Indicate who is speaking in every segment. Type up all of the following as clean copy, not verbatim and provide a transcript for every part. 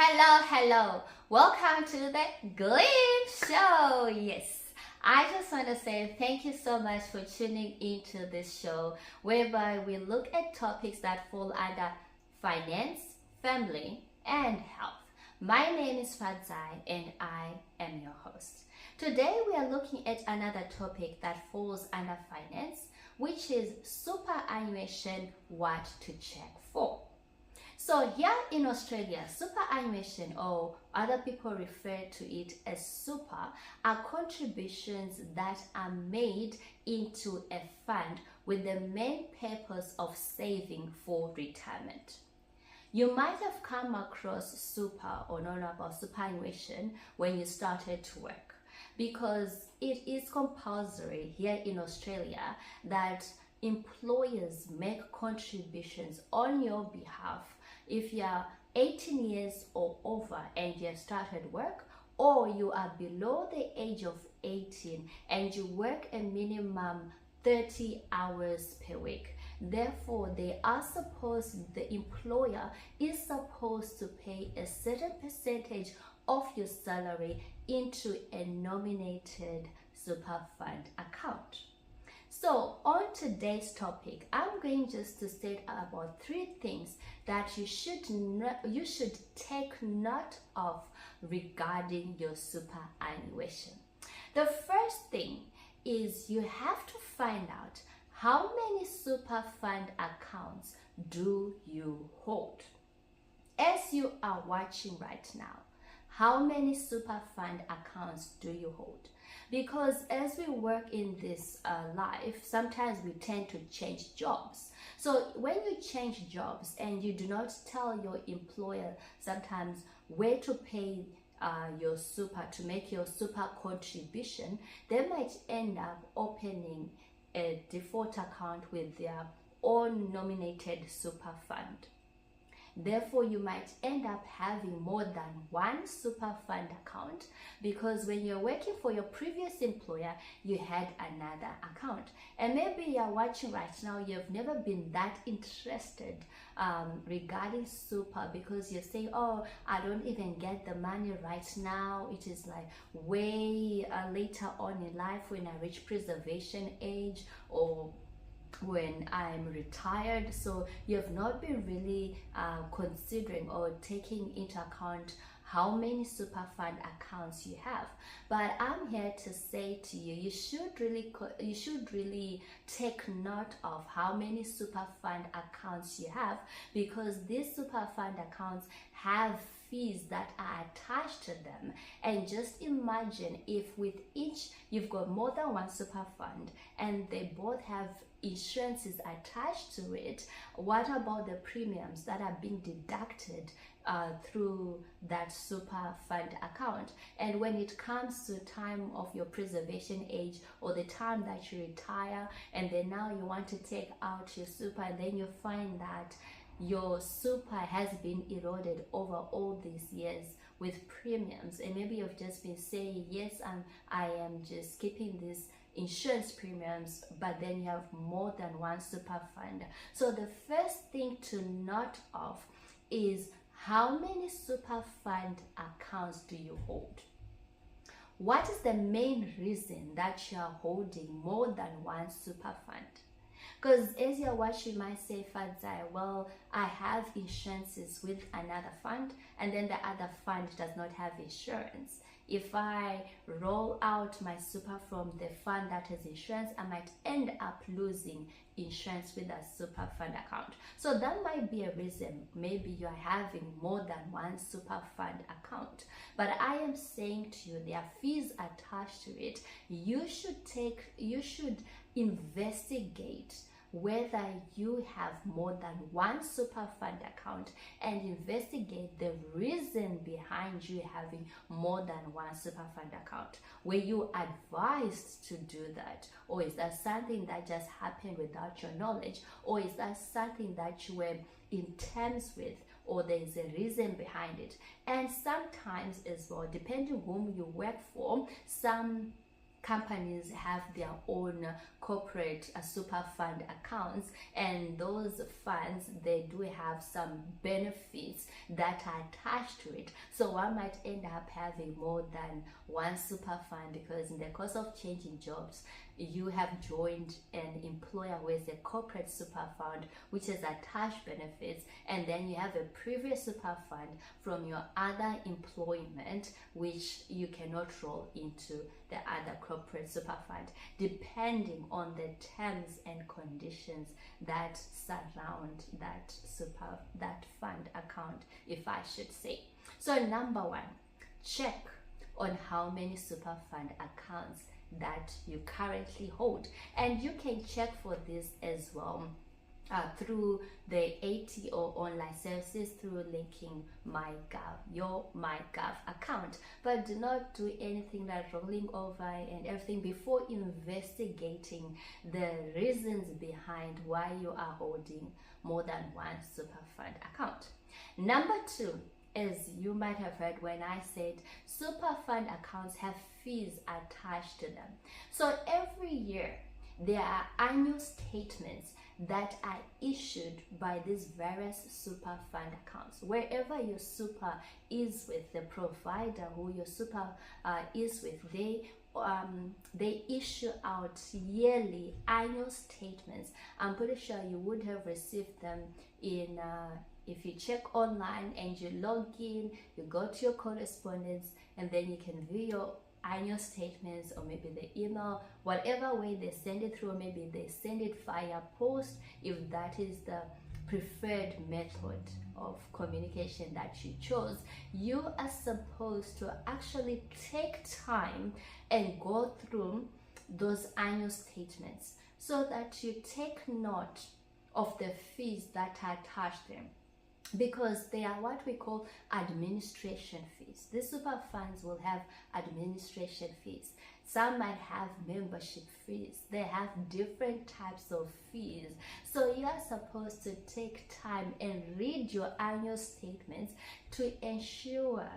Speaker 1: Hello. Welcome to the Gleam Show. Yes, I just want to say thank you so much for tuning into this show, whereby we look at topics that fall under finance, family, and health. My name is Fadzai, and I am your host. Today, we are looking at another topic that falls under finance, which is superannuation, what to check for. So here in Australia, superannuation, or other people refer to it as super, are contributions that are made into a fund with the main purpose of saving for retirement. You might have come across super or known about superannuation when you started to work, because it is compulsory here in Australia that employers make contributions on your behalf if you are 18 years or over and you have started work, or you are below the age of 18 and you work a minimum 30 hours per week. Therefore, the employer is supposed to pay a certain percentage of your salary into a nominated super fund account. So on today's topic, I'm going just to state about 3 things that you should take note of regarding your superannuation. The first thing is you have to find out how many super fund accounts do you hold. As you are watching right now, how many super fund accounts do you hold? Because as we work in this life, sometimes we tend to change jobs. So when you change jobs and you do not tell your employer sometimes where to pay your super, to make your super contribution, they might end up opening a default account with their own nominated super fund. Therefore, you might end up having more than one super fund account, because when you're working for your previous employer, you had another account. And maybe you're watching right now, you've never been that interested regarding super, because you're saying, oh, I don't even get the money right now. It is like way later on in life when I reach preservation age, or when I'm retired. So you have not been really considering or taking into account how many super fund accounts you have. But I'm here to say to you, you should really take note of how many super fund accounts you have, because these super fund accounts have fees that are attached to them. And just imagine if with each you've got more than one super fund and they both have insurances attached to it, what about the premiums that are being deducted through that super fund account? And when it comes to time of your preservation age, or the time that you retire, and then now you want to take out your super, and then you find that your super has been eroded over all these years with premiums, and maybe you've just been saying, yes, I am just keeping this insurance premiums, but then you have more than one super fund. So the first thing to note of is how many super fund accounts do you hold? What is the main reason that you are holding more than one super fund? Because as you're watching, you might say, Fadzai, well, I have insurances with another fund, and then the other fund does not have insurance. If I roll out my super from the fund that has insurance, I might end up losing insurance with a super fund account. So that might be a reason maybe you are having more than one super fund account. But I am saying to you, there are fees attached to it. You should investigate whether you have more than one super fund account, and investigate the reason behind you having more than one super fund account. Were you advised to do that? Or is that something that just happened without your knowledge? Or is that something that you were in terms with, or there is a reason behind it? And sometimes as well, depending whom you work for, some companies have their own corporate super fund accounts, and those funds, they do have some benefits that are attached to it. So one might end up having more than one super fund, because in the course of changing jobs, you have joined an employer with a corporate super fund which has attached benefits, and then you have a previous super fund from your other employment which you cannot roll into the other corporate super fund, depending on the terms and conditions that surround that fund account, if I should say. So number one, check on how many super fund accounts that you currently hold, and you can check for this as well through the ATO online services, through linking your MyGov account. But do not do anything like rolling over and everything before investigating the reasons behind why you are holding more than one super fund account. Number two, as you might have heard when I said super fund accounts have fees attached to them. So every year there are annual statements that are issued by these various super fund accounts. Wherever your super is with, the provider who your super is with, they issue out yearly annual statements. I'm pretty sure you would have received them in if you check online and you log in, you go to your correspondence, and then you can view your annual statements, or maybe the email, whatever way they send it through. Maybe they send it via post, if that is the preferred method of communication that you chose. You are supposed to actually take time and go through those annual statements so that you take note of the fees that are attached to them, because they are what we call administration fees. The super funds will have administration fees. Some might have membership fees. They have different types of fees. So you are supposed to take time and read your annual statements to ensure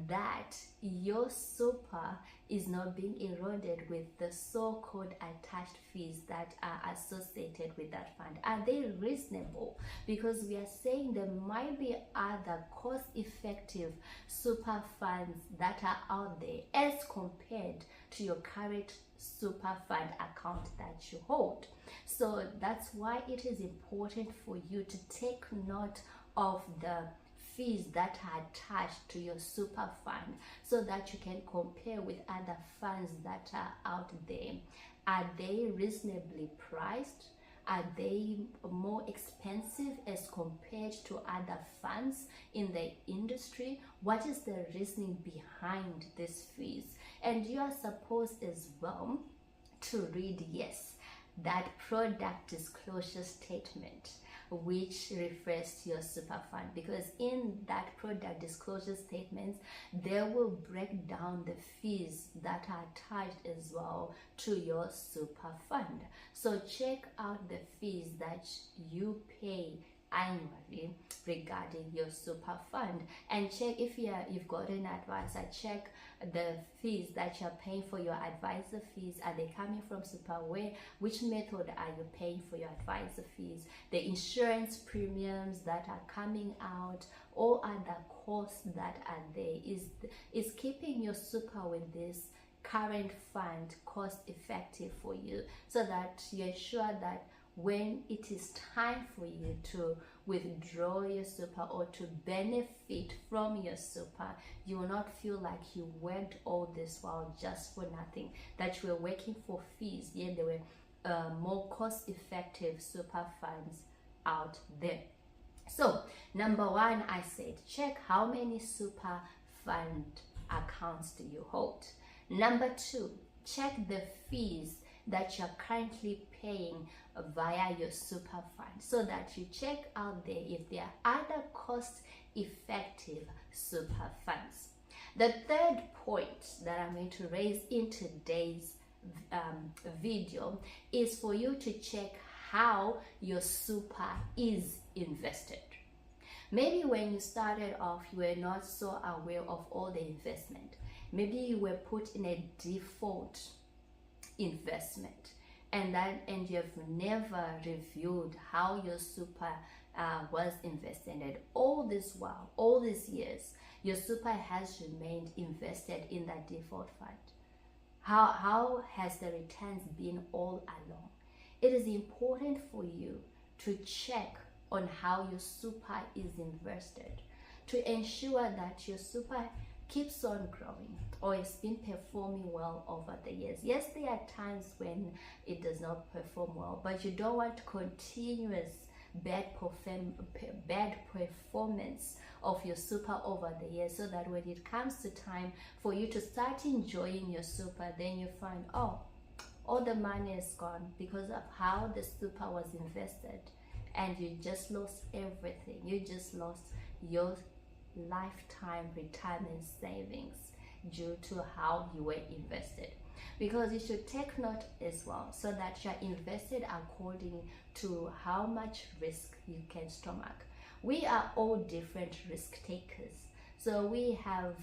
Speaker 1: that your super is not being eroded with the so-called attached fees that are associated with that fund. Are they reasonable? Because we are saying there might be other cost-effective super funds that are out there as compared to your current super fund account that you hold. So that's why it is important for you to take note of the fees that are attached to your super fund, so that you can compare with other funds that are out there. Are they reasonably priced? Are they more expensive as compared to other funds in the industry? What is the reasoning behind these fees? And you are supposed as well to read, yes, that product disclosure statement, which refers to your super fund, because in that product disclosure statement they will break down the fees that are attached as well to your super fund. So check out the fees that you pay annually regarding your super fund, and check if you've got an advisor. Check the fees that you're paying for your advisor fees. Are they coming from super? Which method are you paying for your advisor fees? The insurance premiums that are coming out, all other costs that are there. Is keeping your super with this current fund cost effective for you, so that you ensure that when it is time for you to withdraw your super or to benefit from your super, you will not feel like you worked all this while just for nothing, that you were working for fees. Yeah, there were more cost-effective super funds out there. So number one, I said check how many super fund accounts do you hold. Number two, check the fees that you're currently paying via your super fund, so that you check out there if there are other cost-effective super funds. The third point that I'm going to raise in today's video is for you to check how your super is invested. Maybe when you started off, you were not so aware of all the investment. Maybe you were put in a default investment, and you've never reviewed how your super was invested, and all this while, all these years, your super has remained invested in that default fund. How has the returns been all along? It is important for you to check on how your super is invested to ensure that your super keeps on growing or it's been performing well over the years. Yes, there are times when it does not perform well, but you don't want continuous bad performance of your super over the years, so that when it comes to time for you to start enjoying your super, then you find, oh, all the money is gone because of how the super was invested, and you just lost everything. You just lost your lifetime retirement savings due to how you were invested. Because you should take note as well, so that you're invested according to how much risk you can stomach. We are all different risk takers, so we have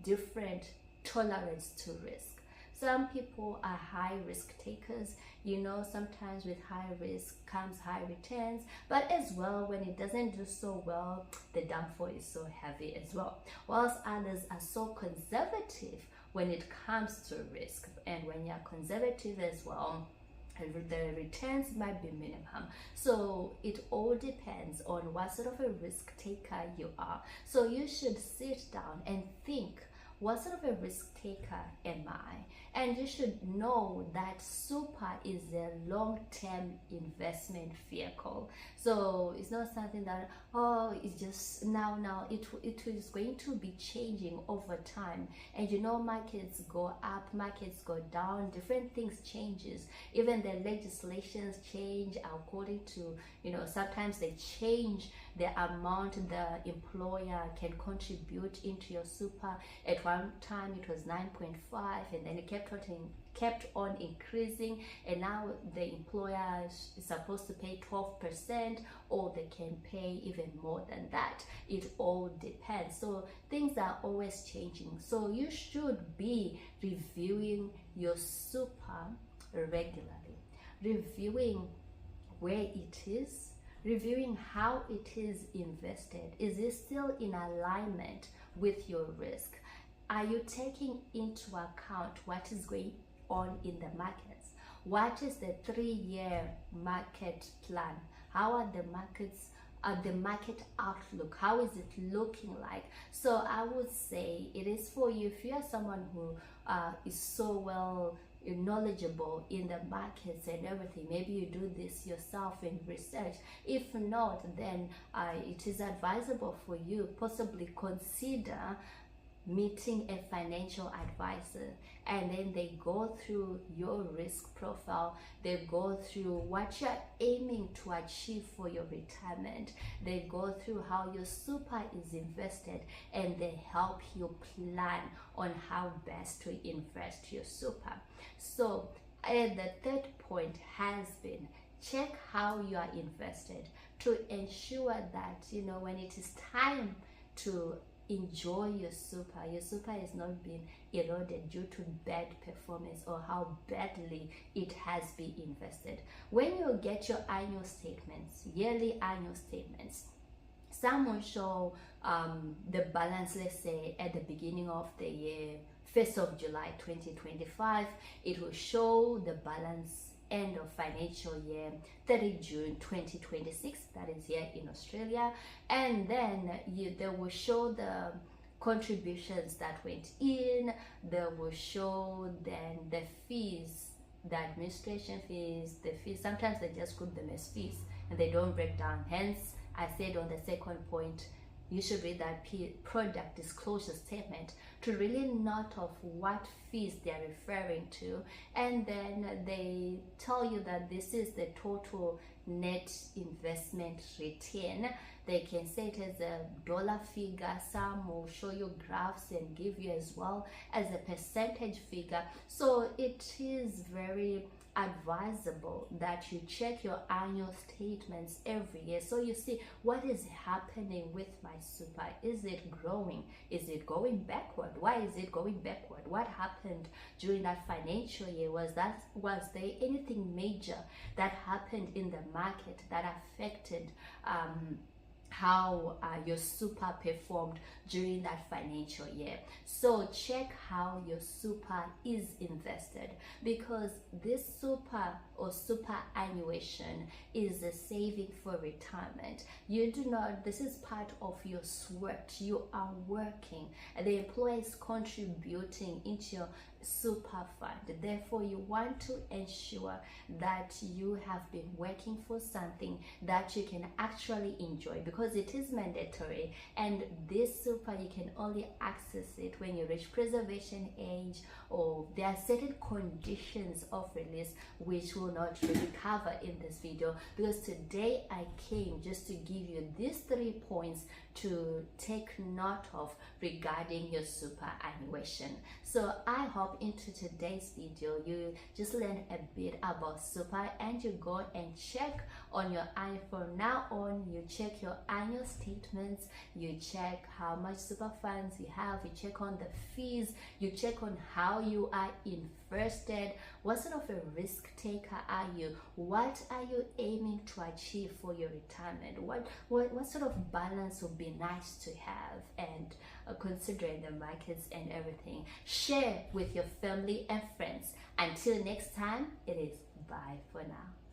Speaker 1: different tolerance to risk. Some people are high risk takers. You know, sometimes with high risk comes high returns, but as well, when it doesn't do so well, the downfall is so heavy as well. Whilst others are so conservative when it comes to risk, and when you're conservative as well, the returns might be minimum. So it all depends on what sort of a risk taker you are. So you should sit down and think, what sort of a risk taker am I? And you should know that super is a long-term investment vehicle. So it's not something that, oh, it's just now. It is going to be changing over time. And you know, markets go up, markets go down, different things changes. Even the legislations change according to, you know, sometimes they change the amount the employer can contribute into your super. At one time it was 9.5, and then it kept on increasing, and now the employer is supposed to pay 12%, or they can pay even more than that. It all depends. So things are always changing, so you should be reviewing your super regularly, reviewing where it is, reviewing how it is invested. Is it still in alignment with your risk? Are you taking into account what is going on in the markets? What is the 3-year market plan? How are the markets, the market outlook? How is it looking like? So I would say it is for you, if you are someone who is so well knowledgeable in the markets and everything, maybe you do this yourself in research. If not, then it is advisable for you possibly consider meeting a financial advisor, and then they go through your risk profile, they go through what you're aiming to achieve for your retirement, they go through how your super is invested, and they help you plan on how best to invest your super. So the third point has been, check how you are invested to ensure that, you know, when it is time to enjoy your super is not being eroded due to bad performance or how badly it has been invested. When you get your annual statements, yearly annual statements, some will show the balance, let's say at the beginning of the year, 1st of July 2025, it will show the balance end of financial year 30 June 2026, that is here in Australia, and then they will show the contributions that went in, they will show then the fees, the administration fees, the fees. Sometimes they just group them as fees and they don't break down. Hence I said on the second point, you should read that product disclosure statement to really note of what fees they are referring to, and then they tell you that this is the total net investment return. They can say it as a dollar figure. Some will show you graphs and give you as well as a percentage figure. So it is very advisable that you check your annual statements every year so you see what is happening with my super. Is it growing? Is it going backward? Why is it going backward? What happened during that financial year? Was there anything major that happened in the market that affected how your super performed during that financial year? So check how your super is invested, because this super or superannuation is a saving for retirement. You do not, this is part of your sweat. You are working, and the employer is contributing into your super fund. Therefore, you want to ensure that you have been working for something that you can actually enjoy, because it is mandatory, and this super, you can only access it when you reach preservation age, or there are certain conditions of release which will not really cover in this video, because today I came just to give you these 3 points to take note of regarding your superannuation. So I hope into today's video you just learned a bit about super, and you go and check on your from now on, you check your annual statements, you check how much super funds you have, you check on the fees, you check on how you are invested, what sort of a risk taker are you, what are you aiming to achieve for your retirement, what sort of balance would be nice to have, and considering the markets and everything. Share with your family and friends. Until next time, it is bye for now.